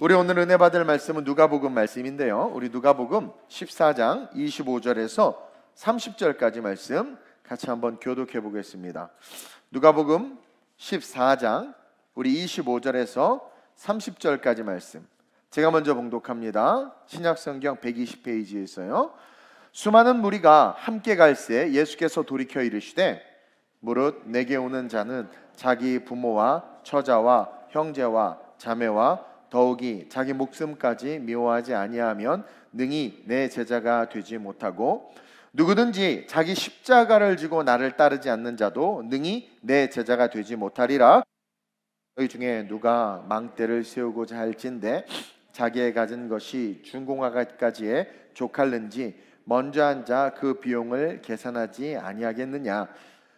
우리 오늘 은혜 받을 말씀은 누가복음 말씀인데요, 우리 누가복음 14장 25절에서 30절까지 말씀 같이 한번 교독해 보겠습니다. 누가복음 14장 우리 25절에서 30절까지 말씀 제가 먼저 봉독합니다. 신약성경 120페이지에 있어요. 수많은 무리가 함께 갈새 예수께서 돌이켜 이르시되 무릇 내게 오는 자는 자기 부모와 처자와 형제와 자매와 더욱이 자기 목숨까지 미워하지 아니하면 능히 내 제자가 되지 못하고 누구든지 자기 십자가를 지고 나를 따르지 않는 자도 능히 내 제자가 되지 못하리라. 너희 중에 누가 망대를 세우고자 할진대 자기의 가진 것이 중공화까지에 족할는지 먼저 앉아 그 비용을 계산하지 아니하겠느냐.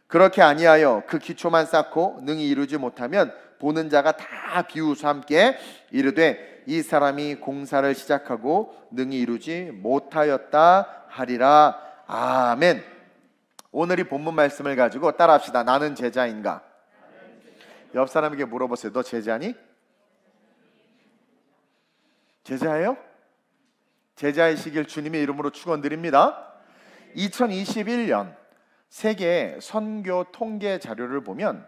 그렇게 아니하여 그 기초만 쌓고 능히 이루지 못하면 보는 자가 다 비웃어 함께 이르되 이 사람이 공사를 시작하고 능히 이루지 못하였다 하리라. 아멘. 오늘 이 본문 말씀을 가지고 따라합시다. 나는 제자인가? 옆 사람에게 물어보세요. 너 제자니? 제자예요? 제자이시길 주님의 이름으로 축원드립니다. 2021년 세계 선교 통계 자료를 보면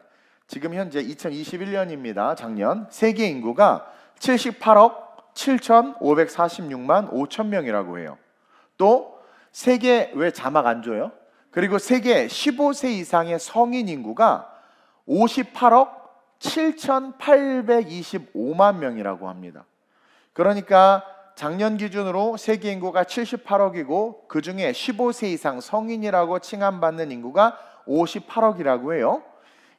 지금 현재 2021년입니다. 작년 세계 인구가 78억 7,546만 5천 명이라고 해요. 또 세계 왜 자막 안 줘요? 그리고 세계 15세 이상의 성인 인구가 58억 7,825만 명이라고 합니다. 그러니까 작년 기준으로 세계 인구가 78억이고 그 중에 15세 이상 성인이라고 칭함받는 인구가 58억이라고 해요.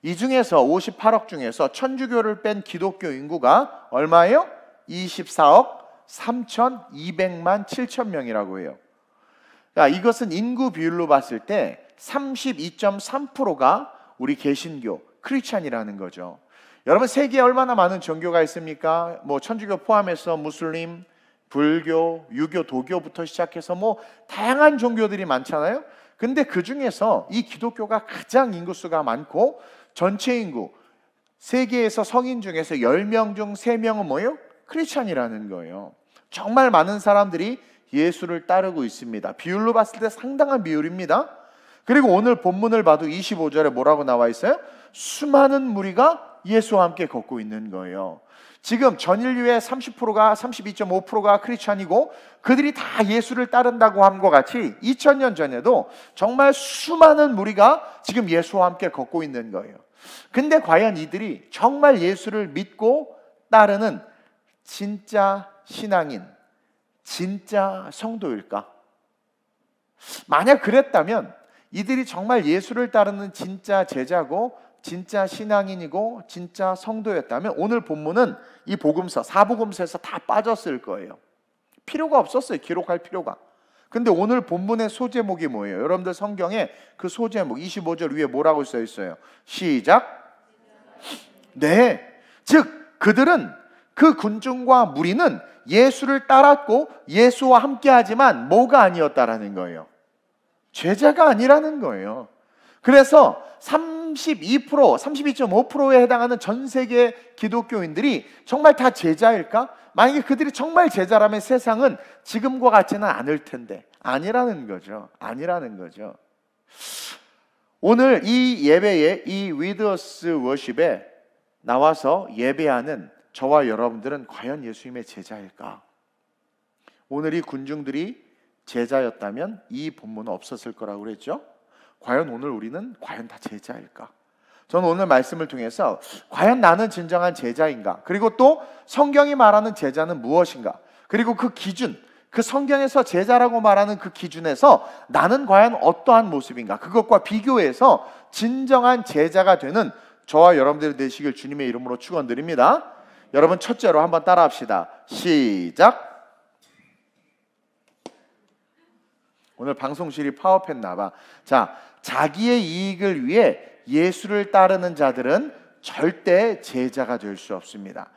이 중에서 58억 중에서 천주교를 뺀 기독교 인구가 얼마예요? 24억 3,200만 7천 명이라고 해요. 자, 이것은 인구 비율로 봤을 때 32.3%가 우리 개신교, 크리스찬이라는 거죠. 여러분 세계에 얼마나 많은 종교가 있습니까? 뭐 천주교 포함해서 무슬림, 불교, 유교, 도교부터 시작해서 뭐 다양한 종교들이 많잖아요. 근데 그 중에서 이 기독교가 가장 인구수가 많고 전체 인구 세계에서 성인 중에서 10명 중 3명은 뭐예요? 크리스찬이라는 거예요. 정말 많은 사람들이 예수를 따르고 있습니다. 비율로 봤을 때 상당한 비율입니다. 그리고 오늘 본문을 봐도 25절에 뭐라고 나와 있어요? 수많은 무리가 예수와 함께 걷고 있는 거예요. 지금 전 인류의 30%가 32.5%가 크리스찬이고 그들이 다 예수를 따른다고 함과 같이 2000년 전에도 정말 수많은 무리가 지금 예수와 함께 걷고 있는 거예요. 근데 과연 이들이 정말 예수를 믿고 따르는 진짜 신앙인, 진짜 성도일까? 만약 그랬다면 이들이 정말 예수를 따르는 진짜 제자고 진짜 신앙인이고 진짜 성도였다면 오늘 본문은 이 복음서, 사복음서에서 다 빠졌을 거예요. 필요가 없었어요. 기록할 필요가. 근데 오늘 본문의 소제목이 뭐예요? 여러분들 성경에 그 소제목 25절 위에 뭐라고 써 있어요? 시작. 네. 즉 그들은 그 군중과 무리는 예수를 따랐고 예수와 함께하지만 뭐가 아니었다라는 거예요? 제자가 아니라는 거예요. 그래서 32%, 32.5%에 해당하는 전 세계 기독교인들이 정말 다 제자일까? 만약에 그들이 정말 제자라면 세상은 지금과 같지는 않을 텐데 아니라는 거죠. 아니라는 거죠. 오늘 이 예배에 이 With Us Worship에 나와서 예배하는 저와 여러분들은 과연 예수님의 제자일까? 오늘 이 군중들이 제자였다면 이 본문은 없었을 거라고 그랬죠. 과연 오늘 우리는 과연 다 제자일까? 저는 오늘 말씀을 통해서 과연 나는 진정한 제자인가? 그리고 또 성경이 말하는 제자는 무엇인가? 그리고 그 기준, 그 성경에서 제자라고 말하는 그 기준에서 나는 과연 어떠한 모습인가? 그것과 비교해서 진정한 제자가 되는 저와 여러분들이 되시길 주님의 이름으로 축원드립니다. 여러분 첫째로 한번 따라합시다. 시작. 오늘 방송실이 파업했나 봐. 자, 자기의 이익을 위해 예수를 따르는 자들은 절대 제자가 될 수 없습니다.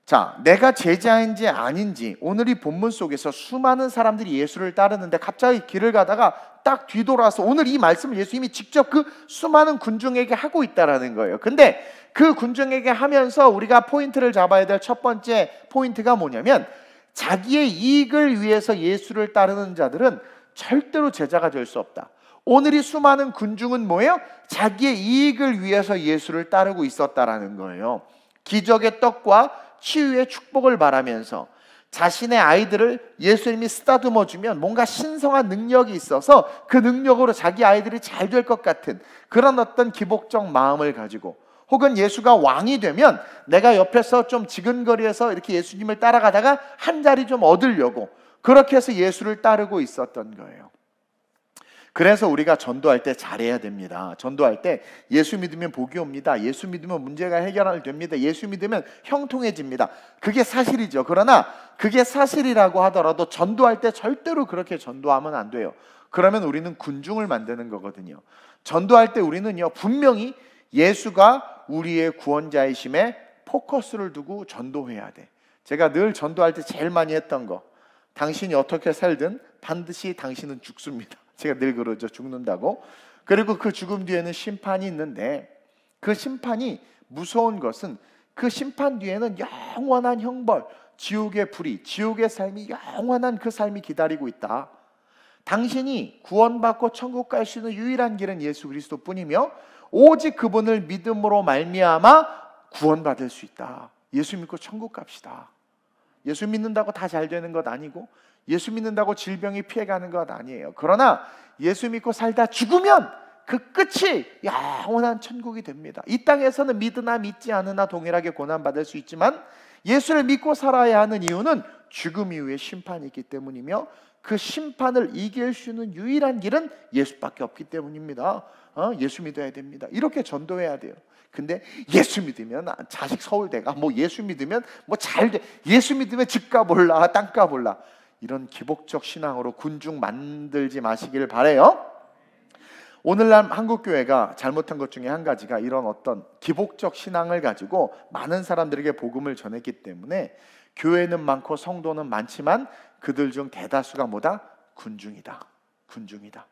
자, 내가 제자인지 아닌지 오늘 이 본문 속에서 수많은 사람들이 예수를 따르는데 갑자기 길을 가다가 딱 뒤돌아서 오늘 이 말씀을 예수님이 직접 그 수많은 군중에게 하고 있다라는 거예요. 근데 그 군중에게 하면서 우리가 포인트를 잡아야 될 첫 번째 포인트가 뭐냐면, 자기의 이익을 위해서 예수를 따르는 자들은 절대로 제자가 될 수 없다. 오늘 이 수많은 군중은 뭐예요? 자기의 이익을 위해서 예수를 따르고 있었다라는 거예요. 기적의 떡과 치유의 축복을 바라면서 자신의 아이들을 예수님이 쓰다듬어 주면 뭔가 신성한 능력이 있어서 그 능력으로 자기 아이들이 잘 될 것 같은 그런 어떤 기복적 마음을 가지고, 혹은 예수가 왕이 되면 내가 옆에서 좀 지근거리에서 이렇게 예수님을 따라가다가 한 자리 좀 얻으려고 그렇게 해서 예수를 따르고 있었던 거예요. 그래서 우리가 전도할 때 잘해야 됩니다. 전도할 때 예수 믿으면 복이 옵니다. 예수 믿으면 문제가 해결됩니다. 예수 믿으면 형통해집니다. 그게 사실이죠. 그러나 그게 사실이라고 하더라도 전도할 때 절대로 그렇게 전도하면 안 돼요. 그러면 우리는 군중을 만드는 거거든요. 전도할 때 우리는요, 분명히 예수가 우리의 구원자이심에 포커스를 두고 전도해야 돼. 제가 늘 전도할 때 제일 많이 했던 거, 당신이 어떻게 살든 반드시 당신은 죽습니다. 제가 늘 그러죠. 죽는다고. 그리고 그 죽음 뒤에는 심판이 있는데, 그 심판이 무서운 것은 그 심판 뒤에는 영원한 형벌, 지옥의 불이, 지옥의 삶이, 영원한 그 삶이 기다리고 있다. 당신이 구원받고 천국 갈 수 있는 유일한 길은 예수 그리스도뿐이며 오직 그분을 믿음으로 말미암아 구원받을 수 있다. 예수 믿고 천국 갑시다. 예수 믿는다고 다 잘 되는 것 아니고, 예수 믿는다고 질병이 피해가는 것 아니에요. 그러나 예수 믿고 살다 죽으면 그 끝이 영원한 천국이 됩니다. 이 땅에서는 믿으나 믿지 않으나 동일하게 고난받을 수 있지만, 예수를 믿고 살아야 하는 이유는 죽음 이후에 심판이 있기 때문이며, 그 심판을 이길 수 있는 유일한 길은 예수밖에 없기 때문입니다. 예수 믿어야 됩니다. 이렇게 전도해야 돼요. 근데 예수 믿으면 자식 서울대가, 뭐 예수 믿으면 뭐 잘돼, 예수 믿으면 집값 올라, 땅값 올라, 이런 기복적 신앙으로 군중 만들지 마시길 바래요. 오늘날 한국교회가 잘못한 것 중에 한 가지가 이런 어떤 기복적 신앙을 가지고 많은 사람들에게 복음을 전했기 때문에 교회는 많고 성도는 많지만 그들 중 대다수가 뭐다? 군중이다. 군중이다.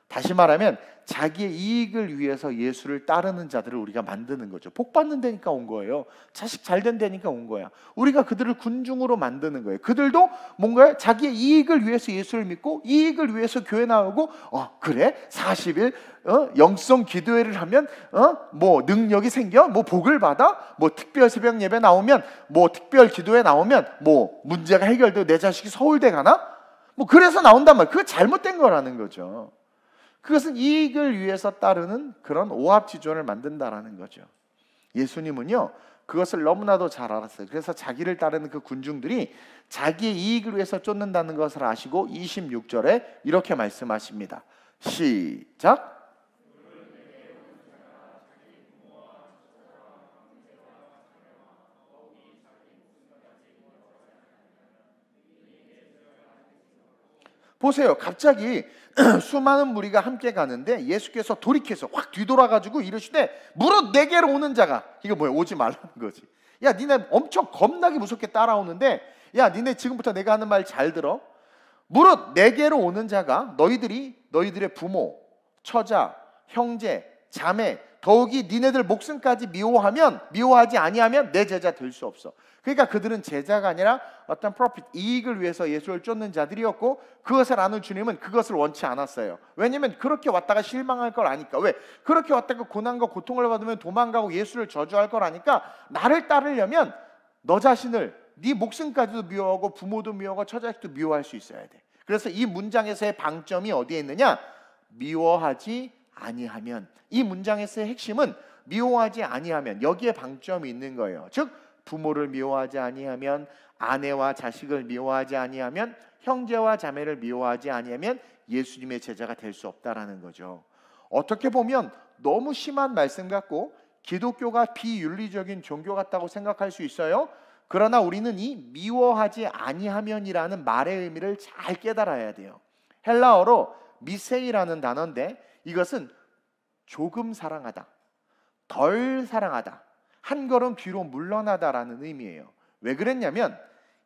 다시 말하면 자기의 이익을 위해서 예수를 따르는 자들을 우리가 만드는 거죠. 복 받는 데니까 온 거예요. 자식 잘 된 데니까 온 거야. 우리가 그들을 군중으로 만드는 거예요. 그들도 뭔가 자기의 이익을 위해서 예수를 믿고 이익을 위해서 교회 나오고, 그래? 40일 영성 기도회를 하면 뭐 능력이 생겨? 뭐 복을 받아? 뭐 특별 새벽 예배 나오면, 뭐 특별 기도회 나오면 뭐 문제가 해결되고 내 자식이 서울대 가나? 뭐 그래서 나온단 말이에요. 그거 잘못된 거라는 거죠. 그것은 이익을 위해서 따르는 그런 오합지존을 만든다라는 거죠. 예수님은요, 그것을 너무나도 잘 알았어요. 그래서 자기를 따르는 그 군중들이 자기의 이익을 위해서 쫓는다는 것을 아시고 26절에 이렇게 말씀하십니다. 시작. 보세요. 갑자기 수많은 무리가 함께 가는데 예수께서 돌이켜서 확 뒤돌아가지고 이르시되 무릇 내게로 오는 자가, 이거 뭐야? 오지 말라는 거지. 야, 니네 엄청 겁나게 무섭게 따라오는데, 야, 니네 지금부터 내가 하는 말 잘 들어. 무릇 내게로 오는 자가 너희들의 부모, 처자, 형제, 자매, 더욱이 니네들 목숨까지 미워하지 아니하면 내 제자 될 수 없어. 그러니까 그들은 제자가 아니라 어떤 프로핏, 이익을 위해서 예수를 쫓는 자들이었고, 그것을 아는 주님은 그것을 원치 않았어요. 왜냐하면 그렇게 왔다가 실망할 걸 아니까. 왜? 그렇게 왔다가 고난과 고통을 받으면 도망가고 예수를 저주할 걸 아니까, 나를 따르려면 너 자신을, 네 목숨까지도 미워하고 부모도 미워하고 처자식도 미워할 수 있어야 돼. 그래서 이 문장에서의 방점이 어디에 있느냐? 미워하지 아니하면. 이 문장에서의 핵심은 미워하지 아니하면, 여기에 방점이 있는 거예요. 즉 부모를 미워하지 아니하면, 아내와 자식을 미워하지 아니하면, 형제와 자매를 미워하지 아니하면 예수님의 제자가 될 수 없다라는 거죠. 어떻게 보면 너무 심한 말씀 같고 기독교가 비윤리적인 종교 같다고 생각할 수 있어요. 그러나 우리는 이 미워하지 아니하면이라는 말의 의미를 잘 깨달아야 돼요. 헬라어로 미세이라는 단어인데, 이것은 조금 사랑하다, 덜 사랑하다, 한 걸음 뒤로 물러나다라는 의미예요. 왜 그랬냐면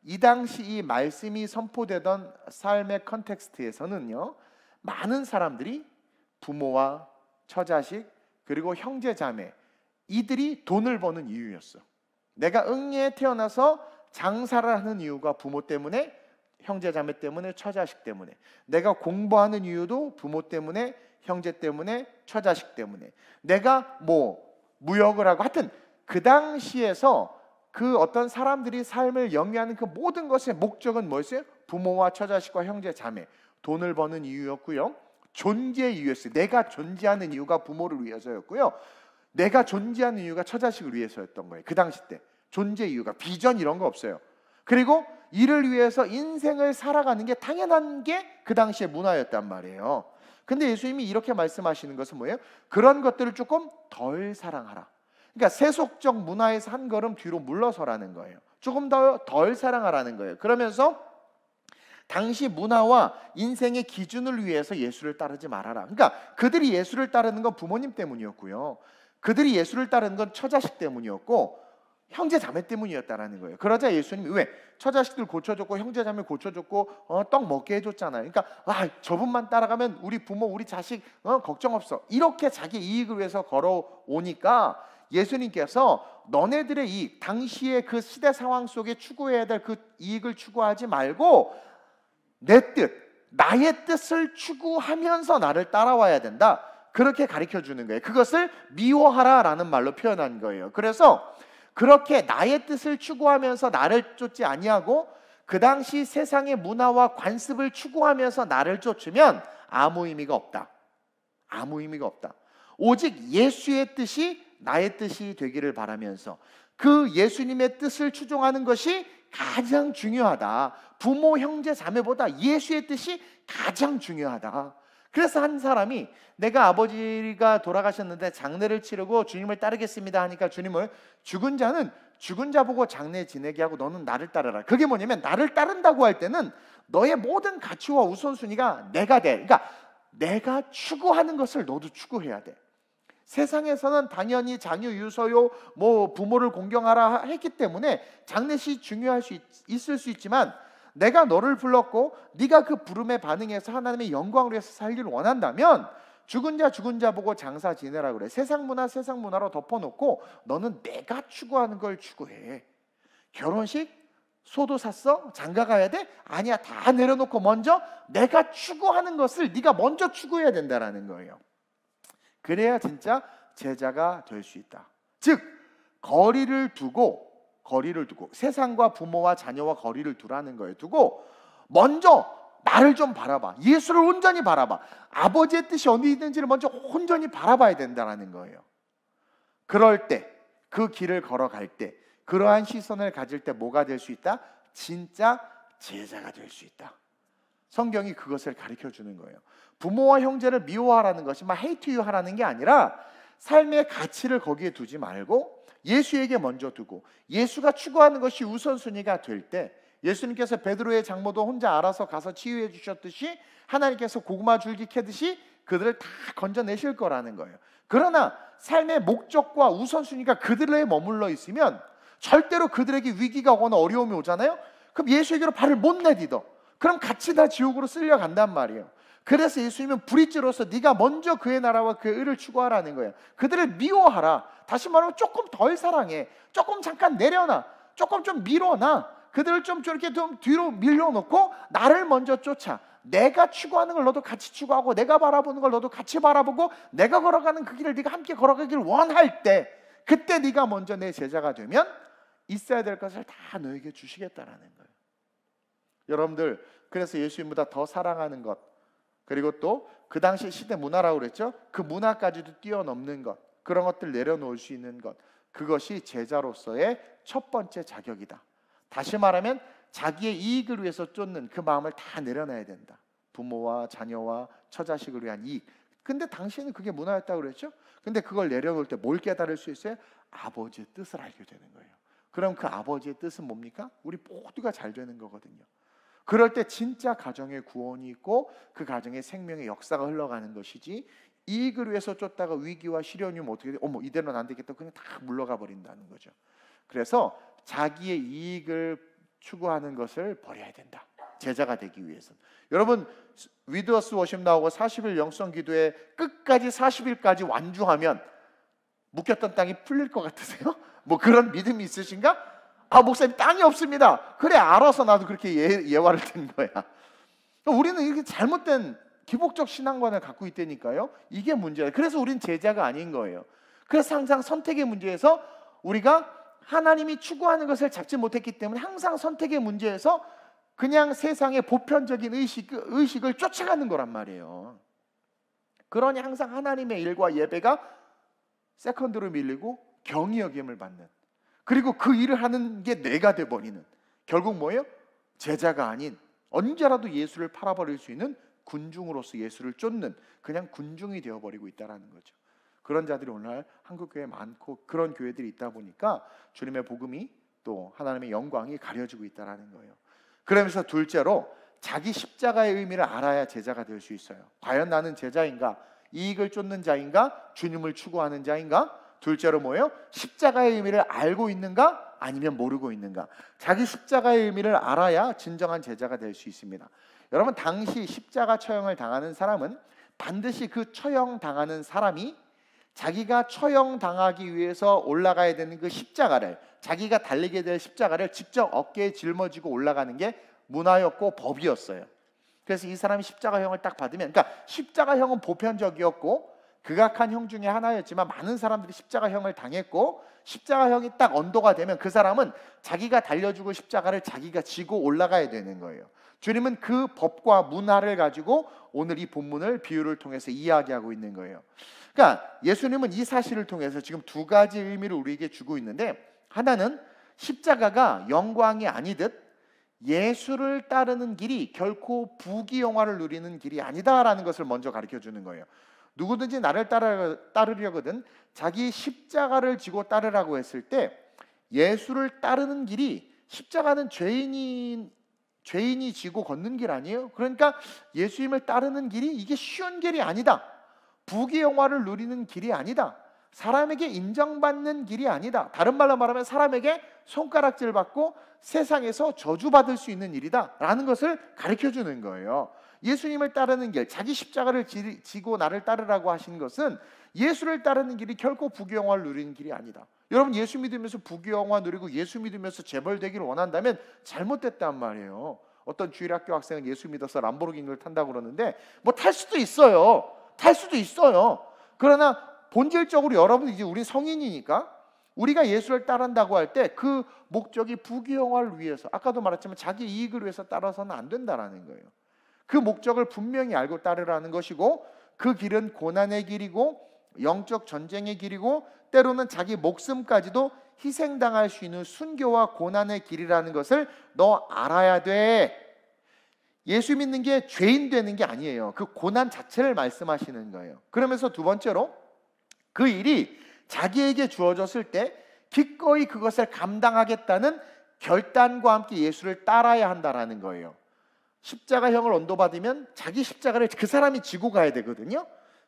이 당시 이 말씀이 선포되던 삶의 컨텍스트에서는요, 많은 사람들이 부모와 처자식 그리고 형제 자매, 이들이 돈을 버는 이유였어. 내가 응리에 태어나서 장사를 하는 이유가 부모 때문에, 형제 자매 때문에, 처자식 때문에. 내가 공부하는 이유도 부모 때문에, 형제 때문에, 처자식 때문에. 내가 무역을 하고, 하여튼 그 당시에서 그 어떤 사람들이 삶을 영위하는 그 모든 것의 목적은 뭐였어요? 부모와 처자식과 형제 자매, 돈을 버는 이유였고요, 존재의 이유였어요. 내가 존재하는 이유가 부모를 위해서였고요, 내가 존재하는 이유가 처자식을 위해서였던 거예요. 그 당시 때 존재 이유가, 비전 이런 거 없어요. 그리고 이를 위해서 인생을 살아가는 게 당연한 게 그 당시의 문화였단 말이에요. 근데 예수님이 이렇게 말씀하시는 것은 뭐예요? 그런 것들을 조금 덜 사랑하라. 그러니까 세속적 문화에서 한 걸음 뒤로 물러서라는 거예요. 조금 덜 사랑하라는 거예요. 그러면서 당시 문화와 인생의 기준을 위해서 예수를 따르지 말아라. 그러니까 그들이 예수를 따르는 건 부모님 때문이었고요, 그들이 예수를 따르는 건 처자식 때문이었고 형제 자매 때문이었다라는 거예요. 그러자 예수님이 왜? 처자식들 고쳐줬고 형제 자매 고쳐줬고 떡 먹게 해줬잖아요. 그러니까 저분만 따라가면 우리 부모 우리 자식 걱정 없어, 이렇게 자기 이익을 위해서 걸어오니까 예수님께서 너네들의 이익, 당시의 그 시대 상황 속에 추구해야 될 그 이익을 추구하지 말고 내 뜻, 나의 뜻을 추구하면서 나를 따라와야 된다, 그렇게 가르쳐 주는 거예요. 그것을 미워하라라는 말로 표현한 거예요. 그래서 그렇게 나의 뜻을 추구하면서 나를 쫓지 아니하고 그 당시 세상의 문화와 관습을 추구하면서 나를 쫓으면 아무 의미가 없다. 아무 의미가 없다. 오직 예수의 뜻이 나의 뜻이 되기를 바라면서 그 예수님의 뜻을 추종하는 것이 가장 중요하다. 부모, 형제, 자매보다 예수의 뜻이 가장 중요하다. 그래서 한 사람이 내가 아버지가 돌아가셨는데 장례를 치르고 주님을 따르겠습니다 하니까 주님을 죽은 자는 죽은 자 보고 장례 지내게 하고 너는 나를 따르라. 그게 뭐냐면 나를 따른다고 할 때는 너의 모든 가치와 우선순위가 내가 돼. 그러니까 내가 추구하는 것을 너도 추구해야 돼. 세상에서는 당연히 장유 유서요 부모를 공경하라 했기 때문에 장례식 중요할 수 있을 수 있지만 내가 너를 불렀고 네가 그 부름에 반응해서 하나님의 영광을 위해서 살기를 원한다면 죽은 자 보고 장사 지내라 그래. 세상 문화로 덮어놓고 너는 내가 추구하는 걸 추구해. 결혼식 소도 샀어? 장가 가야 돼? 아니야, 다 내려놓고 먼저 내가 추구하는 것을 네가 먼저 추구해야 된다라는 거예요. 그래야 진짜 제자가 될 수 있다. 즉 거리를 두고 세상과 부모와 자녀와 거리를 두라는 거예요. 두고 먼저 나를 좀 바라봐. 예수를 온전히 바라봐. 아버지의 뜻이 어디 있는지를 먼저 온전히 바라봐야 된다는 거예요. 그럴 때, 그 길을 걸어갈 때, 그러한 시선을 가질 때 뭐가 될 수 있다? 진짜 제자가 될 수 있다. 성경이 그것을 가르쳐 주는 거예요. 부모와 형제를 미워하라는 것이 막 hate you 하라는 게 아니라 삶의 가치를 거기에 두지 말고 예수에게 먼저 두고 예수가 추구하는 것이 우선순위가 될 때, 예수님께서 베드로의 장모도 혼자 알아서 가서 치유해 주셨듯이 하나님께서 고구마 줄기 캐듯이 그들을 다 건져내실 거라는 거예요. 그러나 삶의 목적과 우선순위가 그들에 머물러 있으면 절대로 그들에게 위기가 오거나 어려움이 오잖아요. 그럼 예수에게로 발을 못 내딛어. 그럼 같이 다 지옥으로 쓸려간단 말이에요. 그래서 예수님은 브릿지로서 네가 먼저 그의 나라와 그의 의를 추구하라는 거예요. 그들을 미워하라. 다시 말하면 조금 덜 사랑해. 조금 잠깐 내려놔. 조금 좀 밀어놔. 그들을 좀 저렇게 좀 뒤로 밀려놓고 나를 먼저 쫓아. 내가 추구하는 걸 너도 같이 추구하고 내가 바라보는 걸 너도 같이 바라보고 내가 걸어가는 그 길을 네가 함께 걸어가길 원할 때, 그때 네가 먼저 내 제자가 되면 있어야 될 것을 다 너에게 주시겠다라는 거예요. 여러분들, 그래서 예수님보다 더 사랑하는 것, 그리고 또 그 당시 시대 문화라고 그랬죠. 그 문화까지도 뛰어넘는 것, 그런 것들 내려놓을 수 있는 것, 그것이 제자로서의 첫 번째 자격이다. 다시 말하면 자기의 이익을 위해서 쫓는 그 마음을 다 내려놔야 된다. 부모와 자녀와 처자식을 위한 이익. 근데 당시에는 그게 문화였다고 그랬죠. 근데 그걸 내려놓을 때 뭘 깨달을 수 있어요? 아버지의 뜻을 알게 되는 거예요. 그럼 그 아버지의 뜻은 뭡니까? 우리 모두가 잘 되는 거거든요. 그럴 때 진짜 가정의 구원이 있고 그 가정의 생명의 역사가 흘러가는 것이지, 이익을 위해서 쫓다가 위기와 시련이 오면 어떻게 돼? 이대로는 안 되겠다. 그냥 다 물러가 버린다는 거죠. 그래서 자기의 이익을 추구하는 것을 버려야 된다. 제자가 되기 위해서는. 여러분, 위드워스 워십 나오고 40일 영성 기도에 끝까지 40일까지 완주하면 묶였던 땅이 풀릴 것 같으세요? 뭐 그런 믿음이 있으신가? 목사님 땅이 없습니다. 그래, 알아서 나도 그렇게 예화를 든 거야. 우리는 이렇게 잘못된 기복적 신앙관을 갖고 있다니까요. 이게 문제예요. 그래서 우린 제자가 아닌 거예요. 그래서 항상 선택의 문제에서 우리가 하나님이 추구하는 것을 잡지 못했기 때문에 항상 선택의 문제에서 그냥 세상의 보편적인 의식을 쫓아가는 거란 말이에요. 그러니 항상 하나님의 일과 예배가 세컨드로 밀리고 경히 여김을 받는, 그리고 그 일을 하는 게 내가 돼버리는, 결국 뭐예요? 제자가 아닌 언제라도 예수를 팔아버릴 수 있는 군중으로서 예수를 쫓는 그냥 군중이 되어버리고 있다는 거죠. 그런 자들이 오늘날 한국교회에 많고 그런 교회들이 있다 보니까 주님의 복음이 또 하나님의 영광이 가려지고 있다는 거예요. 그러면서 둘째로 자기 십자가의 의미를 알아야 제자가 될 수 있어요. 과연 나는 제자인가? 이익을 쫓는 자인가? 주님을 추구하는 자인가? 둘째로 뭐예요? 십자가의 의미를 알고 있는가? 아니면 모르고 있는가? 자기 십자가의 의미를 알아야 진정한 제자가 될 수 있습니다. 여러분, 당시 십자가 처형을 당하는 사람은 반드시 그 처형당하는 사람이 자기가 처형당하기 위해서 올라가야 되는 그 십자가를, 자기가 달리게 될 십자가를 직접 어깨에 짊어지고 올라가는 게 문화였고 법이었어요. 그래서 이 사람이 십자가형을 딱 받으면, 그러니까 십자가형은 보편적이었고 극악한 형 중에 하나였지만 많은 사람들이 십자가형을 당했고, 십자가형이 딱 언도가 되면 그 사람은 자기가 달려주고 십자가를 자기가 지고 올라가야 되는 거예요. 주님은 그 법과 문화를 가지고 오늘 이 본문을 비유를 통해서 이야기하고 있는 거예요. 그러니까 예수님은 이 사실을 통해서 지금 두 가지 의미를 우리에게 주고 있는데, 하나는 십자가가 영광이 아니듯 예수를 따르는 길이 결코 부귀영화를 누리는 길이 아니다라는 것을 먼저 가르쳐 주는 거예요. 누구든지 나를 따르려거든 자기 십자가를 지고 따르라고 했을 때, 예수를 따르는 길이, 십자가는 죄인이 지고 걷는 길 아니에요? 그러니까 예수님을 따르는 길이 이게 쉬운 길이 아니다. 부귀영화를 누리는 길이 아니다. 사람에게 인정받는 길이 아니다. 다른 말로 말하면 사람에게 손가락질 받고 세상에서 저주받을 수 있는 일이다 라는 것을 가르쳐 주는 거예요. 예수님을 따르는 길, 자기 십자가를 지고 나를 따르라고 하신 것은 예수를 따르는 길이 결코 부귀영화를 누리는 길이 아니다. 여러분, 예수 믿으면서 부귀영화 누리고 예수 믿으면서 재벌되기를 원한다면 잘못됐단 말이에요. 어떤 주일학교 학생은 예수 믿어서 람보르기니를 탄다고 그러는데 뭐 탈 수도 있어요. 탈 수도 있어요. 그러나 본질적으로 여러분, 이제 우리 성인이니까 우리가 예수를 따른다고 할 때 그 목적이 부귀영화를 위해서, 아까도 말했지만 자기 이익을 위해서 따라서는 안 된다라는 거예요. 그 목적을 분명히 알고 따르라는 것이고, 그 길은 고난의 길이고 영적 전쟁의 길이고 때로는 자기 목숨까지도 희생당할 수 있는 순교와 고난의 길이라는 것을 너 알아야 돼. 예수 믿는 게 죄인 되는 게 아니에요. 그 고난 자체를 말씀하시는 거예요. 그러면서 두 번째로 그 일이 자기에게 주어졌을 때 기꺼이 그것을 감당하겠다는 결단과 함께 예수를 따라야 한다라는 거예요. 십자가형을 언도받으면 자기 십자가를 그 사람이 지고 가야 되거든요.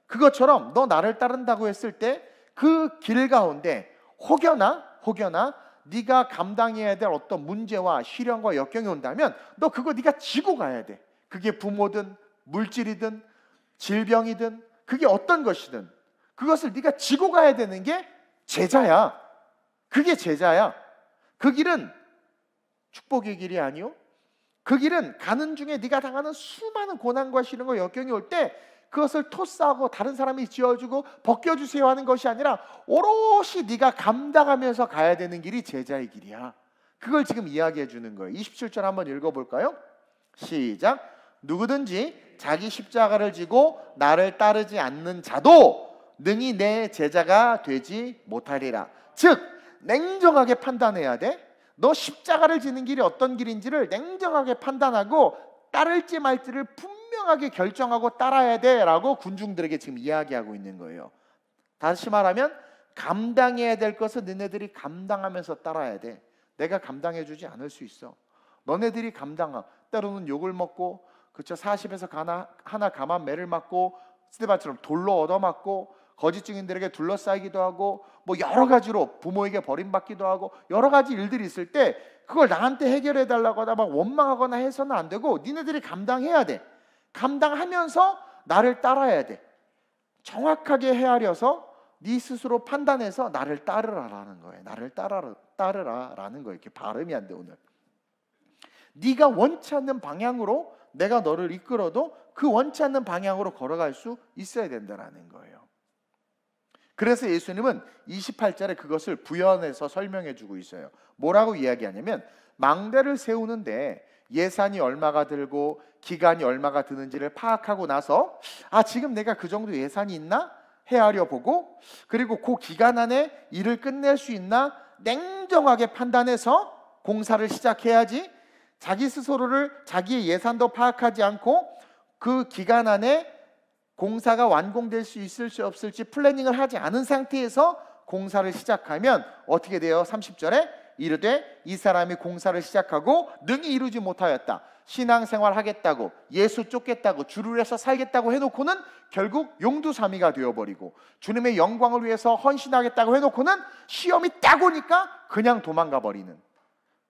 그것처럼 너 나를 따른다고 했을 때 그 길 가운데 혹여나 네가 감당해야 될 어떤 문제와 시련과 역경이 온다면 너 그거 네가 지고 가야 돼. 그게 부모든 물질이든 질병이든 그게 어떤 것이든 그것을 네가 지고 가야 되는 게 제자야. 그게 제자야. 그 길은 축복의 길이 아니요, 그 길은 가는 중에 네가 당하는 수많은 고난과 시련과 역경이 올 때 그것을 토스하고 다른 사람이 지어주고 벗겨주세요 하는 것이 아니라 오롯이 네가 감당하면서 가야 되는 길이 제자의 길이야. 그걸 지금 이야기해 주는 거예요. 27절 한번 읽어볼까요? 시작. 누구든지 자기 십자가를 지고 나를 따르지 않는 자도 능히 내 제자가 되지 못하리라. 즉 냉정하게 판단해야 돼. 너 십자가를 지는 길이 어떤 길인지를 냉정하게 판단하고 따를지 말지를 분명하게 결정하고 따라야 돼라고 군중들에게 지금 이야기하고 있는 거예요. 다시 말하면 감당해야 될 것은 너네들이 감당하면서 따라야 돼. 내가 감당해 주지 않을 수 있어. 너네들이 감당하. 때로는 욕을 먹고, 그쵸, 40에서 하나 가만 매를 맞고 스데반처럼 돌로 얻어맞고 거짓 증인들에게 둘러싸이기도 하고 뭐 여러 가지로 부모에게 버림받기도 하고 여러 가지 일들이 있을 때 그걸 나한테 해결해 달라고 하다 막 원망하거나 해서는 안 되고 니네들이 감당해야 돼. 감당하면서 나를 따라야 돼. 정확하게 헤아려서 네 스스로 판단해서 나를 따르라라는 거예요. 나를 따르라라는 거예요. 이렇게 발음이 안 돼 오늘. 네가 원치 않는 방향으로 내가 너를 이끌어도 그 원치 않는 방향으로 걸어갈 수 있어야 된다는 거예요. 그래서 예수님은 28절에 그것을 부연해서 설명해 주고 있어요. 뭐라고 이야기하냐면 망대를 세우는데 예산이 얼마가 들고 기간이 얼마가 드는지를 파악하고 나서 지금 내가 그 정도 예산이 있나? 헤아려 보고 그리고 그 기간 안에 일을 끝낼 수 있나? 냉정하게 판단해서 공사를 시작해야지 자기 스스로를 자기의 예산도 파악하지 않고 그 기간 안에 공사가 완공될 수 있을지 없을지 플래닝을 하지 않은 상태에서 공사를 시작하면 어떻게 돼요? 30절에 이르되 이 사람이 공사를 시작하고 능히 이루지 못하였다. 신앙생활 하겠다고 예수 쫓겠다고 주를 위해서 살겠다고 해놓고는 결국 용두사미가 되어버리고 주님의 영광을 위해서 헌신하겠다고 해놓고는 시험이 딱 오니까 그냥 도망가 버리는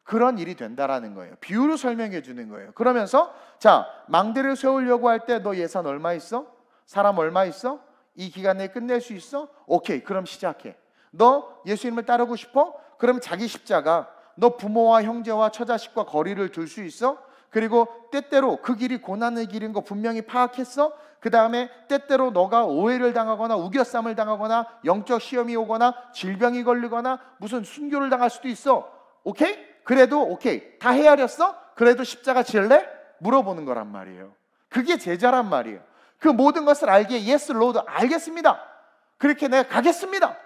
그런 일이 된다라는 거예요. 비유로 설명해 주는 거예요. 그러면서 자, 망대를 세우려고 할 때 너 예산 얼마 있어? 사람 얼마 있어? 이 기간 내에 끝낼 수 있어? 오케이, 그럼 시작해. 너 예수님을 따르고 싶어? 그럼 자기 십자가, 너 부모와 형제와 처자식과 거리를 둘 수 있어? 그리고 때때로 그 길이 고난의 길인 거 분명히 파악했어? 그 다음에 때때로 너가 오해를 당하거나 우겨쌈을 당하거나 영적 시험이 오거나 질병이 걸리거나 무슨 순교를 당할 수도 있어. 오케이? 그래도 오케이, 다 헤아렸어? 그래도 십자가 질래? 물어보는 거란 말이에요. 그게 제자란 말이에요. 그 모든 것을 알기에 예스 로드, 알겠습니다, 그렇게 내가 가겠습니다.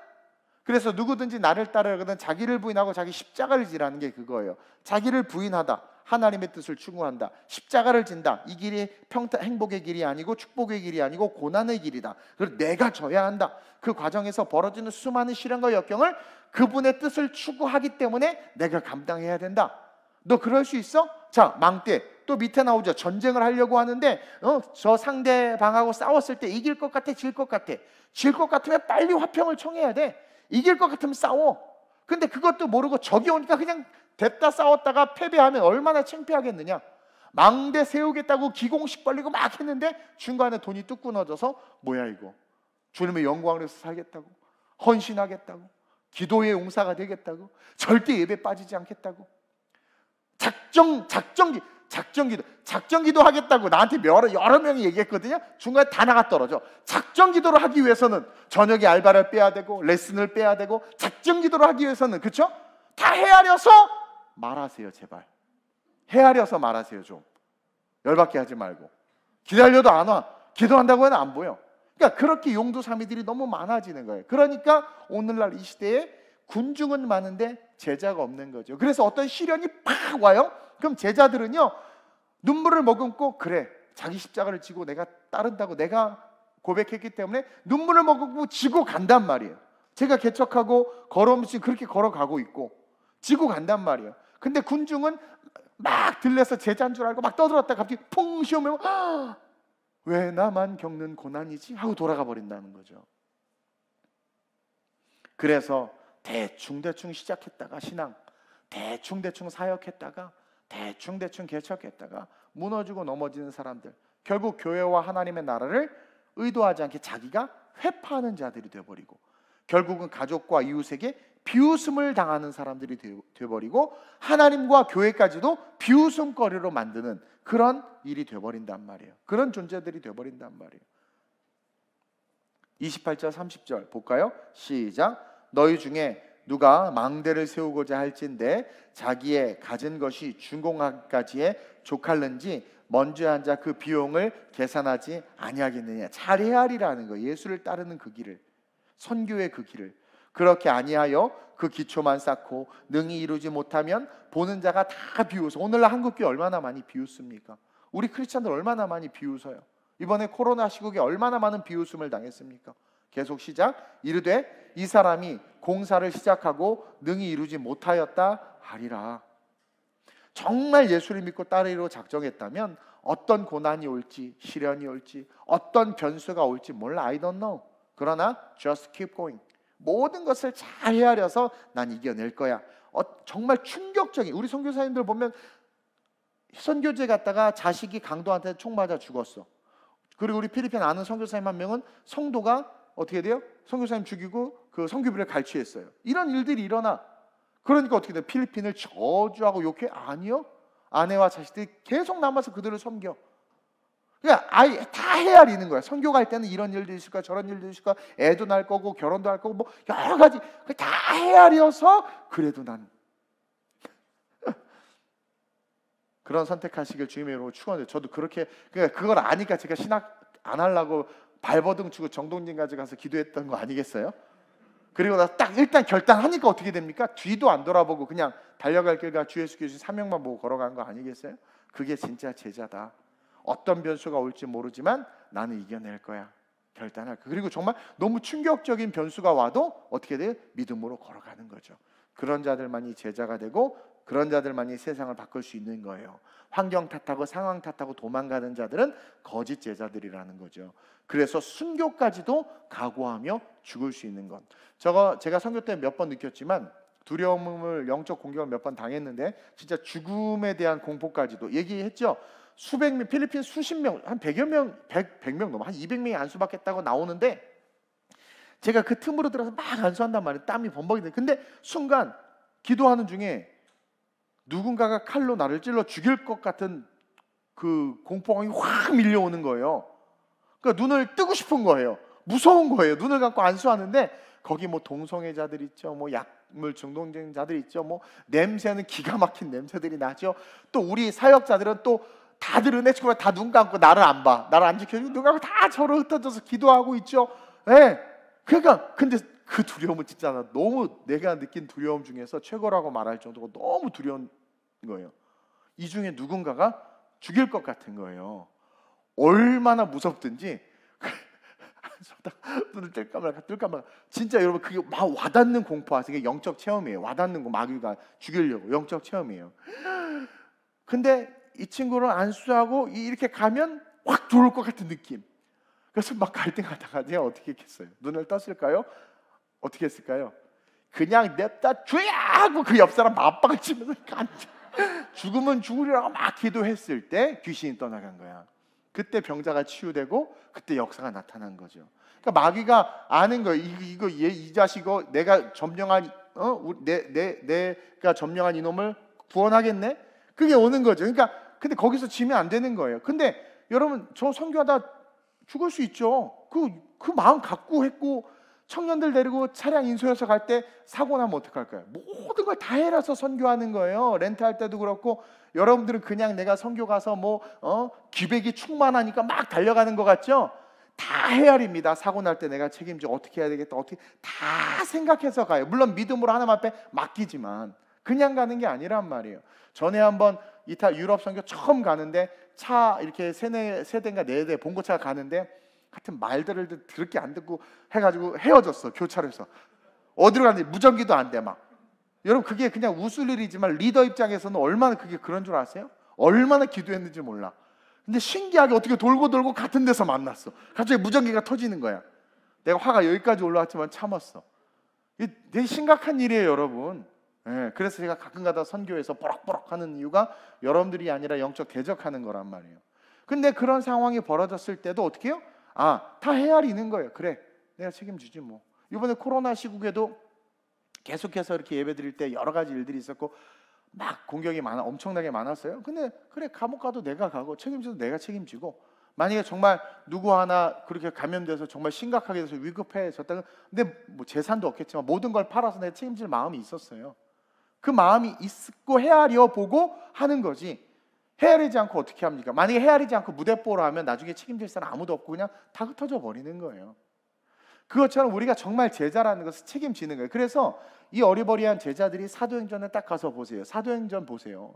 그래서 누구든지 나를 따르거든 자기를 부인하고 자기 십자가를 지라는 게 그거예요. 자기를 부인하다, 하나님의 뜻을 추구한다, 십자가를 진다. 이 길이 행복의 길이 아니고 축복의 길이 아니고 고난의 길이다. 그리고 내가 져야 한다. 그 과정에서 벌어지는 수많은 시련과 역경을 그분의 뜻을 추구하기 때문에 내가 감당해야 된다. 너 그럴 수 있어? 자, 망대 또 밑에 나오죠. 전쟁을 하려고 하는데 저 상대방하고 싸웠을 때 이길 것 같아, 질 것 같아? 질 것 같으면 빨리 화평을 청해야 돼. 이길 것 같으면 싸워. 근데 그것도 모르고 적이 오니까 그냥 됐다 싸웠다가 패배하면 얼마나 창피하겠느냐. 망대 세우겠다고 기공식 벌리고 막 했는데 중간에 돈이 뚝 끊어져서 뭐야 이거, 주님의 영광을 위해서 살겠다고, 헌신하겠다고, 기도의 용사가 되겠다고, 절대 예배 빠지지 않겠다고, 작정기도 하겠다고 나한테 여러 명이 얘기했거든요. 중간에 다 나가 떨어져. 작정기도를 하기 위해서는 저녁에 알바를 빼야 되고 레슨을 빼야 되고, 작정기도를 하기 위해서는, 그렇죠? 다 헤아려서 말하세요. 제발 헤아려서 말하세요. 좀 열받게 하지 말고. 기다려도 안 와. 기도한다고 해도 안 보여. 그러니까 그렇게 용두사미들이 너무 많아지는 거예요. 그러니까 오늘날 이 시대에 군중은 많은데 제자가 없는 거죠. 그래서 어떤 시련이 팍 와요. 그럼 제자들은요, 눈물을 머금고, 그래 자기 십자가를 지고 내가 따른다고 내가 고백했기 때문에 눈물을 머금고 지고 간단 말이에요. 제가 개척하고 걸어오면서 그렇게 걸어가고 있고 지고 간단 말이에요. 근데 군중은 막 들려서 제자인 줄 알고 막 떠들었다가 갑자기 퐁 시험을 왜 나만 겪는 고난이지? 하고 돌아가 버린다는 거죠. 그래서 대충 시작했다가 신앙, 대충 사역했다가 대충 개척했다가 무너지고 넘어지는 사람들, 결국 교회와 하나님의 나라를 의도하지 않게 자기가 회파하는 자들이 되어버리고, 결국은 가족과 이웃에게 비웃음을 당하는 사람들이 되어버리고, 하나님과 교회까지도 비웃음거리로 만드는 그런 일이 되어버린단 말이에요. 그런 존재들이 되어버린단 말이에요. 28절 30절 볼까요? 시작. 너희 중에 누가 망대를 세우고자 할진대 자기의 가진 것이 준공하기까지에 족할는지 먼저 앉아 그 비용을 계산하지 아니하겠느냐. 잘 헤아리라는 거예요. 예수를 따르는 그 길을, 선교의 그 길을. 그렇게 아니하여 그 기초만 쌓고 능히 이루지 못하면 보는 자가 다 비웃어. 오늘날 한국교회 얼마나 많이 비웃습니까? 우리 크리스찬들 얼마나 많이 비웃어요. 이번에 코로나 시국에 얼마나 많은 비웃음을 당했습니까? 계속 시작. 이르되 이 사람이 공사를 시작하고 능히 이루지 못하였다 하리라. 정말 예수를 믿고 따르기로 작정했다면 어떤 고난이 올지, 시련이 올지, 어떤 변수가 올지 몰라. I don't know. 그러나 just keep going. 모든 것을 잘 헤아려서 난 이겨낼 거야. 정말 충격적인, 우리 선교사님들 보면 선교제 갔다가 자식이 강도한테 총 맞아 죽었어. 그리고 우리 필리핀 아는 선교사님 한 명은 성도가 어떻게 돼요? 선교사님 죽이고 그 선교비를 갈취했어요. 이런 일들이 일어나. 그러니까 어떻게 돼? 필리핀을 저주하고 욕해? 아니요. 아내와 자식들이 계속 남아서 그들을 섬겨. 그러니까 아예 다 헤아리는 거야. 선교 갈 때는 이런 일도 있을 거야, 저런 일도 있을 거야, 애도 날 거고 결혼도 할 거고 뭐 여러 가지 다 헤아려서 그래도 난 그런 선택하시길 주님의 이름으로 축원해요. 저도 그렇게 그러니까 그걸 아니까 제가 신학 안 하려고 발버둥 치고 정동진까지 가서 기도했던 거 아니겠어요? 그리고 나서 딱 일단 결단하니까 어떻게 됩니까? 뒤도 안 돌아보고 그냥 달려갈 길과 주 예수 그리스도의 사명만 보고 걸어간 거 아니겠어요? 그게 진짜 제자다. 어떤 변수가 올지 모르지만 나는 이겨낼 거야. 결단할 거야. 그리고 정말 너무 충격적인 변수가 와도 어떻게 돼요? 믿음으로 걸어가는 거죠. 그런 자들만이 제자가 되고 그런 자들만이 세상을 바꿀 수 있는 거예요. 환경 탓하고 상황 탓하고 도망가는 자들은 거짓 제자들이라는 거죠. 그래서 순교까지도 각오하며 죽을 수 있는 것. 제가 선교 때 몇 번 느꼈지만 두려움을 영적 공격을 몇 번 당했는데 진짜 죽음에 대한 공포까지도 얘기했죠. 수백 명, 필리핀 수십 명, 한 100여 명, 100명 넘어 한 200명이 안수받겠다고 나오는데 제가 그 틈으로 들어서 막 안수한단 말이에요. 땀이 범벅이 돼. 근데 순간 기도하는 중에 누군가가 칼로 나를 찔러 죽일 것 같은 그 공포감이 확 밀려오는 거예요. 그러니까 눈을 뜨고 싶은 거예요. 무서운 거예요. 눈을 감고 안수하는데 거기 뭐 동성애자들 있죠. 뭐 약물 중독자들 있죠. 뭐 냄새는 기가 막힌 냄새들이 나죠. 또 우리 사역자들은 또 다들 은혜 치고 다 눈 감고 나를 안 봐. 나를 안 지켜주고 눈 감고 다 저를 흩어져서 기도하고 있죠. 네. 그러니까 근데 그 두려움은 진짜 너무 내가 느낀 두려움 중에서 최고라고 말할 정도로 너무 두려운 거예요. 이 중에 누군가가 죽일 것 같은 거예요. 얼마나 무섭든지 눈을 뜰까 말까 진짜 여러분 그게 막 와닿는 공포 아세요? 이게 영적 체험이에요. 와닿는 거 마귀가 죽이려고 영적 체험이에요. 근데 이 친구를 안수하고 이렇게 가면 확 들어올 것 같은 느낌. 그래서 막 갈등하다가 내가 어떻게 했겠어요? 눈을 떴을까요? 어떻게 했을까요? 그냥 냅다 주야 하고 그 옆 사람 맞박을 치면서 죽으면 죽으리라고 막 기도했을 때 귀신이 떠나간 거야. 그때 병자가 치유되고 그때 역사가 나타난 거죠. 그러니까 마귀가 아는 거예요. 이 자식어 내가 점령한 내가 점령한 이놈을 구원하겠네. 그게 오는 거죠. 그러니까 근데 거기서 지면 안 되는 거예요. 근데 여러분 저 선교하다 죽을 수 있죠. 그 마음 갖고 했고 청년들 데리고 차량 인수해서 갈 때 사고 나면 어떡할까요? 모든 걸 다 해라서 선교하는 거예요. 렌트할 때도 그렇고 여러분들은 그냥 내가 선교 가서 기백이 충만하니까 막 달려가는 것 같죠? 다 헤아립니다. 사고 날 때 내가 책임지고 어떻게 해야 되겠다 어떻게 다 생각해서 가요. 물론 믿음으로 하나님 앞에 맡기지만 그냥 가는 게 아니란 말이에요. 전에 한번 유럽 선교 처음 가는데 차 이렇게 세 대인가 네 대 봉고차가 가는데 하여튼 말들을 들을 게 안 듣고 해가지고 헤어졌어. 교차로에서 어디로 갔는지 무전기도 안 돼 막. 여러분 그게 그냥 웃을 일이지만 리더 입장에서는 얼마나 그게 그런 줄 아세요? 얼마나 기도했는지 몰라. 근데 신기하게 어떻게 돌고 같은 데서 만났어. 갑자기 무전기가 터지는 거야. 내가 화가 여기까지 올라왔지만 참았어. 이게 되게 심각한 일이에요 여러분. 네, 그래서 제가 가끔가다 선교에서 버럭버럭 하는 이유가 여러분들이 아니라 영적 대적하는 거란 말이에요. 근데 그런 상황이 벌어졌을 때도 어떻게 해요? 다 헤아리는 거예요. 그래 내가 책임지지 뭐. 이번에 코로나 시국에도 계속해서 이렇게 예배 드릴 때 여러 가지 일들이 있었고 막 공격이 엄청나게 많았어요. 근데 그래 감옥 가도 내가 가고 책임져도 내가 책임지고 만약에 정말 누구 하나 그렇게 감염돼서 정말 심각하게 돼서 위급해졌다면 근데 뭐 재산도 없겠지만 모든 걸 팔아서 내가 책임질 마음이 있었어요. 그 마음이 있고 헤아려 보고 하는 거지. 헤아리지 않고 어떻게 합니까? 만약에 헤아리지 않고 무대뽀로 하면 나중에 책임질 사람 아무도 없고 그냥 다 흩어져 버리는 거예요. 그것처럼 우리가 정말 제자라는 것을 책임지는 거예요. 그래서 이 어리버리한 제자들이 사도행전에 딱 가서 보세요. 사도행전 보세요.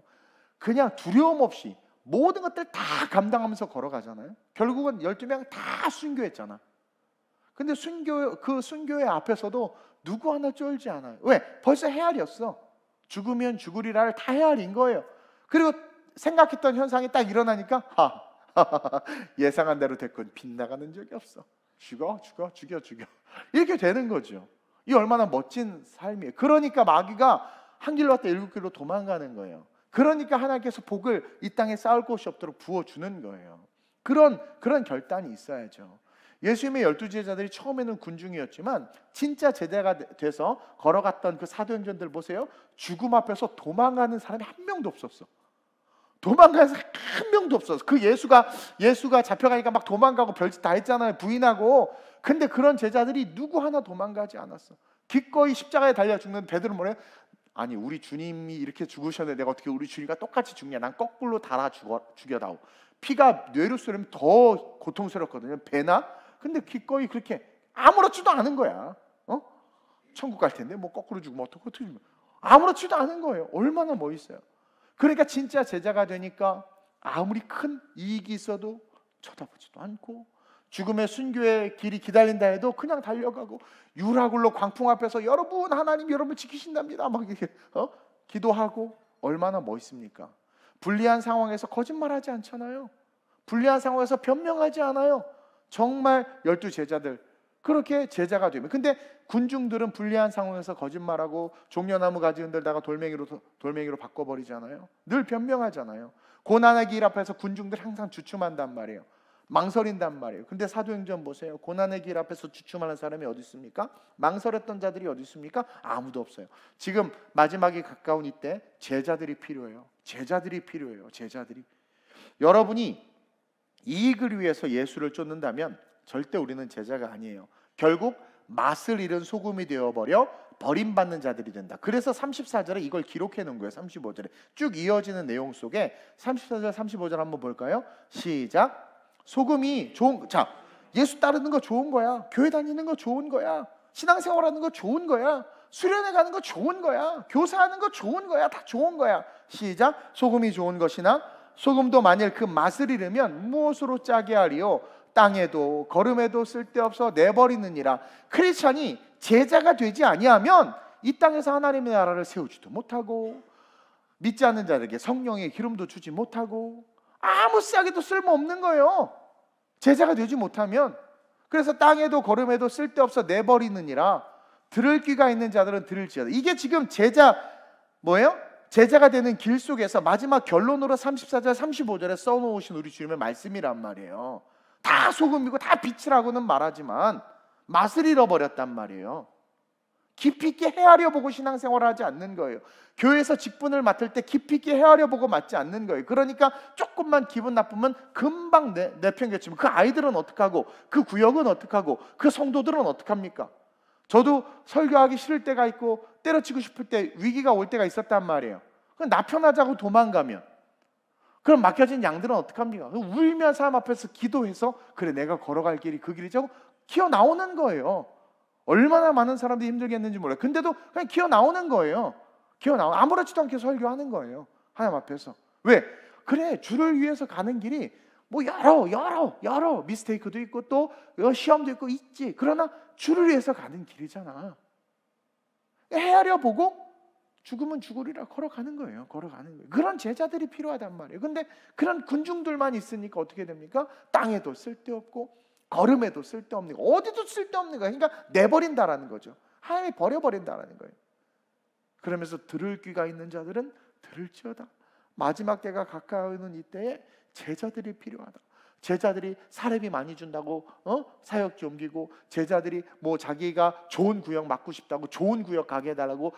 그냥 두려움 없이 모든 것들 다 감당하면서 걸어가잖아요. 결국은 12명 다 순교했잖아. 근데 그 순교의 앞에서도 누구 하나 쫄지 않아요. 왜? 벌써 헤아렸어. 죽으면 죽으리라를 다 헤아린 거예요. 그리고 생각했던 현상이 딱 일어나니까 예상한 대로 됐군. 빗나가는 적이 없어. 죽여 이렇게 되는 거죠. 이 얼마나 멋진 삶이에요. 그러니까 마귀가 한 길로 왔다 일곱 길로 도망가는 거예요. 그러니까 하나님께서 복을 이 땅에 쌓을 곳이 없도록 부어주는 거예요. 그런 결단이 있어야죠. 예수님의 12제자들이 처음에는 군중이었지만 진짜 제자가 돼서 걸어갔던 그 사도행전들 보세요. 죽음 앞에서 도망가는 사람이 한 명도 없었어. 도망가는 사람이 한 명도 없었어. 그 예수가 잡혀가니까 막 도망가고 별짓 다 했잖아요. 부인하고. 근데 그런 제자들이 누구 하나 도망가지 않았어. 기꺼이 십자가에 달려 죽는 베드로 뭐래요? 아니 우리 주님이 이렇게 죽으셨는데 내가 어떻게 우리 주님과 똑같이 죽냐? 난 거꾸로 달아 죽여다오. 피가 뇌로 쏘려면 더 고통스럽거든요. 배나? 근데 기꺼이 그렇게 아무렇지도 않은 거야. 천국 갈 텐데 뭐 거꾸로 죽으면 어떻게 죽으면 아무렇지도 않은 거예요. 얼마나 멋있어요. 그러니까 진짜 제자가 되니까 아무리 큰 이익이 있어도 쳐다보지도 않고, 죽음의 순교의 길이 기다린다 해도 그냥 달려가고, 유라굴로 광풍 앞에서 여러분 하나님 여러분 지키신답니다 막 이렇게 기도하고. 얼마나 멋있습니까? 불리한 상황에서 거짓말하지 않잖아요. 불리한 상황에서 변명하지 않아요. 정말 12제자들 그렇게 제자가 되면. 근데 군중들은 불리한 상황에서 거짓말하고 종려나무 가지 흔들다가 돌멩이로 바꿔버리잖아요. 늘 변명하잖아요. 고난의 길 앞에서 군중들 항상 주춤한단 말이에요. 망설인단 말이에요. 근데 사도행전 보세요. 고난의 길 앞에서 주춤하는 사람이 어디 있습니까? 망설였던 자들이 어디 있습니까? 아무도 없어요. 지금 마지막에 가까운 이때 제자들이 필요해요. 제자들이 필요해요. 제자들이. 여러분이 이익을 위해서 예수를 쫓는다면 절대 우리는 제자가 아니에요. 결국 맛을 잃은 소금이 되어버려 버림받는 자들이 된다. 그래서 34절에 이걸 기록해 놓은 거예요. 35절에 쭉 이어지는 내용 속에 34절 35절 한번 볼까요? 시작. 소금이 좋은, 자, 예수 따르는 거 좋은 거야. 교회 다니는 거 좋은 거야. 신앙생활하는 거 좋은 거야. 수련회 가는 거 좋은 거야. 교사하는 거 좋은 거야. 다 좋은 거야. 시작. 소금이 좋은 것이나 소금도 만일 그 맛을 잃으면 무엇으로 짜게 하리요? 땅에도 거름에도 쓸데없어 내버리느니라. 크리스찬이 제자가 되지 아니하면 이 땅에서 하나님의 나라를 세우지도 못하고, 믿지 않는 자들에게 성령의 기름도 주지 못하고, 아무 싹에도 쓸모없는 거예요. 제자가 되지 못하면. 그래서 땅에도 거름에도 쓸데없어 내버리느니라. 들을 귀가 있는 자들은 들을지어다. 이게 지금 제자 뭐예요? 제자가 되는 길 속에서 마지막 결론으로 34절 35절에 써놓으신 우리 주님의 말씀이란 말이에요. 다 소금이고 다 빛이라고는 말하지만 맛을 잃어버렸단 말이에요. 깊이 있게 헤아려 보고 신앙생활을 하지 않는 거예요. 교회에서 직분을 맡을 때 깊이 있게 헤아려 보고 맡지 않는 거예요. 그러니까 조금만 기분 나쁘면 금방 내팽개치면 그 아이들은 어떡하고, 그 구역은 어떡하고, 그 성도들은 어떡합니까? 저도 설교하기 싫을 때가 있고 때려치고 싶을 때, 위기가 올 때가 있었단 말이에요. 그럼 나 편하자고 도망가면, 그럼 맡겨진 양들은 어떡합니까? 울면 사람 앞에서 기도해서 그래 내가 걸어갈 길이 그 길이죠, 기어 나오는 거예요. 얼마나 많은 사람들이 힘들겠는지 몰라요. 근데도 그냥 기어 나오는 거예요. 아무렇지도 않게 설교하는 거예요. 하나님 앞에서. 왜? 그래, 주를 위해서 가는 길이 뭐 여러 미스테이크도 있고 또 시험도 있고 있지. 그러나 주를 위해서 가는 길이잖아. 헤아려 보고 죽으면 죽으리라 걸어가는 거예요. 그런 제자들이 필요하단 말이에요. 근데 그런 군중들만 있으니까 어떻게 됩니까? 땅에도 쓸데없고 걸음에도 쓸데없는 거, 어디도 쓸데없는 거예요. 그러니까 내버린다라는 거죠. 하나님이 버려버린다라는 거예요. 그러면서 들을 귀가 있는 자들은 들을지어다. 마지막 때가 가까우는 이때에 제자들이 필요하다. 제자들이 사례비 많이 준다고 사역지 옮기고, 제자들이 뭐 자기가 좋은 구역 맡고 싶다고 좋은 구역 가게 해달라고,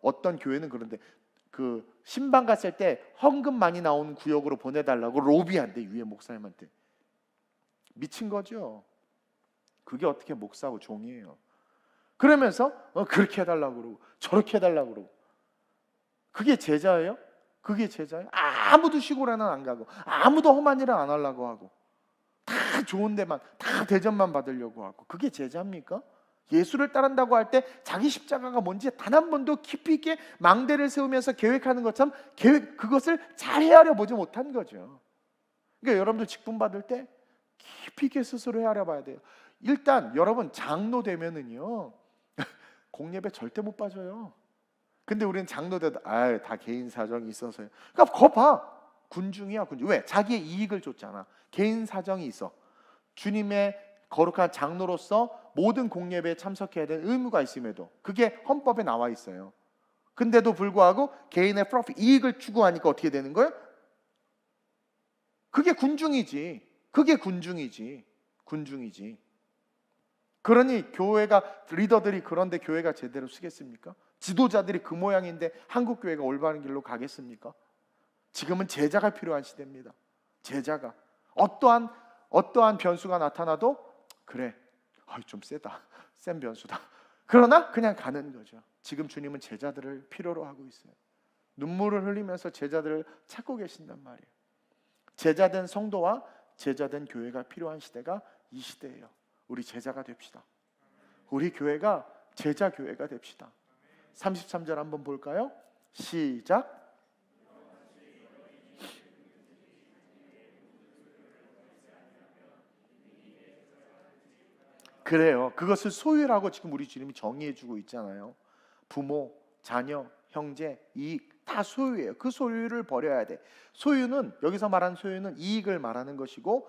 어떤 교회는 그런데 그 신방 갔을 때 헌금 많이 나오는 구역으로 보내달라고 로비한대, 위에 목사님한테. 미친 거죠. 그게 어떻게 목사하고 종이에요. 그러면서 그렇게 해달라고 그러고 저렇게 해달라고 그러고. 그게 제자예요? 그게 제자예요? 아무도 시골에는 안 가고 아무도 험한 일은 안 하려고 하고 다 좋은 데만, 다 대접만 받으려고 하고. 그게 제자입니까? 예수를 따른다고 할 때 자기 십자가가 뭔지 단 한 번도 깊이 있게 망대를 세우면서 계획하는 것처럼 그것을 잘 헤아려 보지 못한 거죠. 그러니까 여러분들 직분 받을 때 깊이 있게 스스로 헤아려 봐야 돼요. 일단 여러분 장로 되면은요 공예배 절대 못 빠져요. 근데 우리는 장로 돼도 다 개인 사정이 있어서요. 그러니까 거 봐, 군중이야 군중. 왜? 자기의 이익을 줬잖아. 개인 사정이 있어. 주님의 거룩한 장로로서 모든 공예배에 참석해야 되는 의무가 있음에도 그게 헌법에 나와 있어요. 근데도 불구하고 개인의 프로핏, 이익을 추구하니까 어떻게 되는 거예요? 그게 군중이지. 군중이지. 그러니 교회가, 리더들이 그런데 교회가 제대로 쓰겠습니까? 지도자들이 그 모양인데 한국 교회가 올바른 길로 가겠습니까? 지금은 제자가 필요한 시대입니다. 제자가 어떠한 변수가 나타나도 그래, 좀 세다, 센 변수다, 그러나 그냥 가는 거죠. 지금 주님은 제자들을 필요로 하고 있어요. 눈물을 흘리면서 제자들을 찾고 계신단 말이에요. 제자된 성도와 제자된 교회가 필요한 시대가 이 시대예요. 우리 제자가 됩시다. 우리 교회가 제자 교회가 됩시다. 33절 한번 볼까요? 시작. 그래요. 그것을 소유라고 지금 우리 주님이 정의해 주고 있잖아요. 부모, 자녀, 형제, 이익 다 소유예요. 그 소유를 버려야 돼. 소유는, 여기서 말하는 소유는 이익을 말하는 것이고,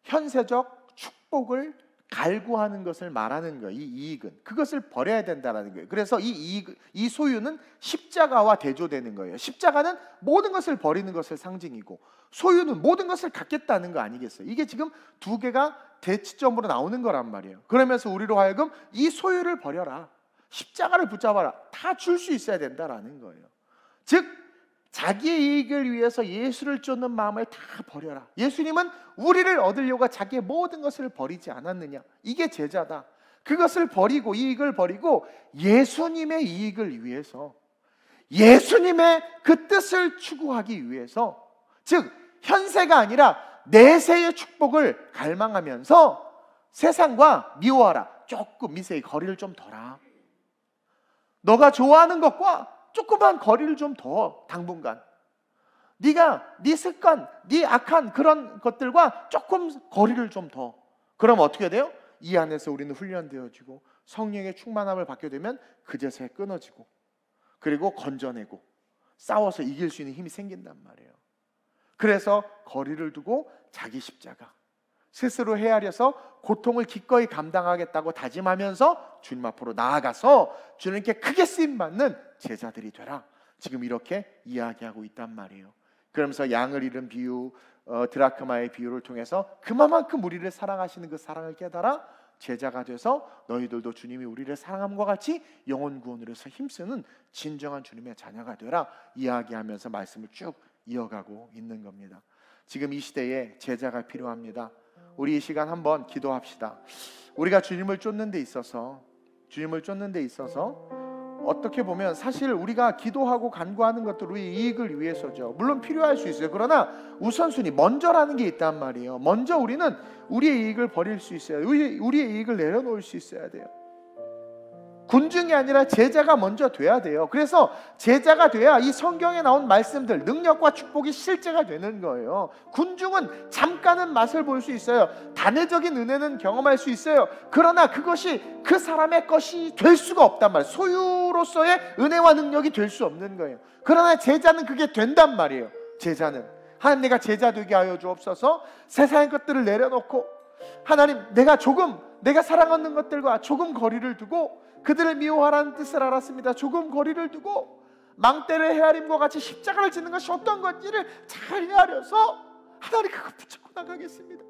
현세적 축복을 갈구하는 것을 말하는 거예요. 이 이익은 그것을 버려야 된다는 거예요. 그래서 이 소유는 십자가와 대조되는 거예요. 십자가는 모든 것을 버리는 것을 상징이고, 소유는 모든 것을 갖겠다는 거 아니겠어요? 이게 지금 두 개가 대치점으로 나오는 거란 말이에요. 그러면서 우리로 하여금 이 소유를 버려라, 십자가를 붙잡아라, 다 줄 수 있어야 된다라는 거예요. 즉 자기의 이익을 위해서 예수를 쫓는 마음을 다 버려라. 예수님은 우리를 얻으려고 자기의 모든 것을 버리지 않았느냐? 이게 제자다. 그것을 버리고, 이익을 버리고 예수님의 이익을 위해서, 예수님의 그 뜻을 추구하기 위해서, 즉 현세가 아니라 내세의 축복을 갈망하면서 세상과 미워하라. 조금 미세히 거리를 좀 둬라. 너가 좋아하는 것과 조그만 거리를 좀 둬. 당분간 네 습관, 네 악한 그런 것들과 조금 거리를 좀 둬. 그럼 어떻게 돼요? 이 안에서 우리는 훈련되어지고 성령의 충만함을 받게 되면 그제서야 끊어지고, 그리고 건져내고 싸워서 이길 수 있는 힘이 생긴단 말이에요. 그래서 거리를 두고 자기 십자가, 스스로 헤아려서 고통을 기꺼이 감당하겠다고 다짐하면서 주님 앞으로 나아가서 주님께 크게 쓰임받는 제자들이 되라. 지금 이렇게 이야기하고 있단 말이에요. 그러면서 양을 잃은 비유, 드라크마의 비유를 통해서 그만큼 우리를 사랑하시는 그 사랑을 깨달아 제자가 돼서 너희들도 주님이 우리를 사랑함과 같이 영혼 구원을 위해서 힘쓰는 진정한 주님의 자녀가 되라 이야기하면서 말씀을 쭉 이어가고 있는 겁니다. 지금 이 시대에 제자가 필요합니다. 우리 이 시간 한번 기도합시다. 우리가 주님을 쫓는 데 있어서 어떻게 보면 사실 우리가 기도하고 간구하는 것도 우리의 이익을 위해서죠. 물론 필요할 수 있어요. 그러나 우선순위, 먼저라는 게 있단 말이에요. 먼저 우리는 우리의 이익을 버릴 수 있어야, 우리의 이익을 내려놓을 수 있어야 돼요. 군중이 아니라 제자가 먼저 돼야 돼요. 그래서 제자가 돼야 이 성경에 나온 말씀들, 능력과 축복이 실제가 되는 거예요. 군중은 잠깐은 맛을 볼 수 있어요. 단회적인 은혜는 경험할 수 있어요. 그러나 그것이 그 사람의 것이 될 수가 없단 말이에요. 소유로서의 은혜와 능력이 될 수 없는 거예요. 그러나 제자는 그게 된단 말이에요. 제자는 하나님, 내가 제자 되게 하여 주옵소서. 세상의 것들을 내려놓고, 하나님, 내가 사랑하는 것들과 조금 거리를 두고, 그들을 미워하라는 뜻을 알았습니다. 조금 거리를 두고 망대를 헤아림과 같이 십자가를 짓는 것이 어떤 건지를 잘 헤아려서 하나님 그거 붙잡고 나가겠습니다.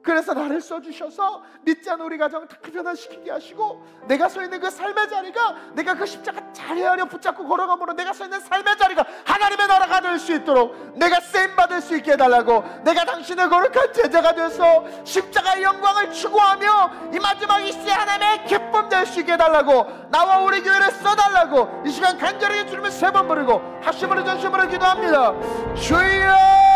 그래서 나를 써주셔서 믿지 않는 우리 가정 다 변화시키게 하시고, 내가 서 있는 그 삶의 자리가, 내가 그 십자가 잘 헤아려 붙잡고 걸어가므로 내가 서 있는 삶의 자리가 하나님의 나라가 될 수 있도록 내가 쓰임받을 수 있게 해달라고, 내가 당신의 거룩한 제자가 되어서 십자가의 영광을 추구하며 이 마지막 이 시대 하나님의 기쁨 될 수 있게 해달라고, 나와 우리 교회를 써달라고 이 시간 간절하게 주님을 세 번 부르고 합심으로 전심으로 기도합니다. 주여!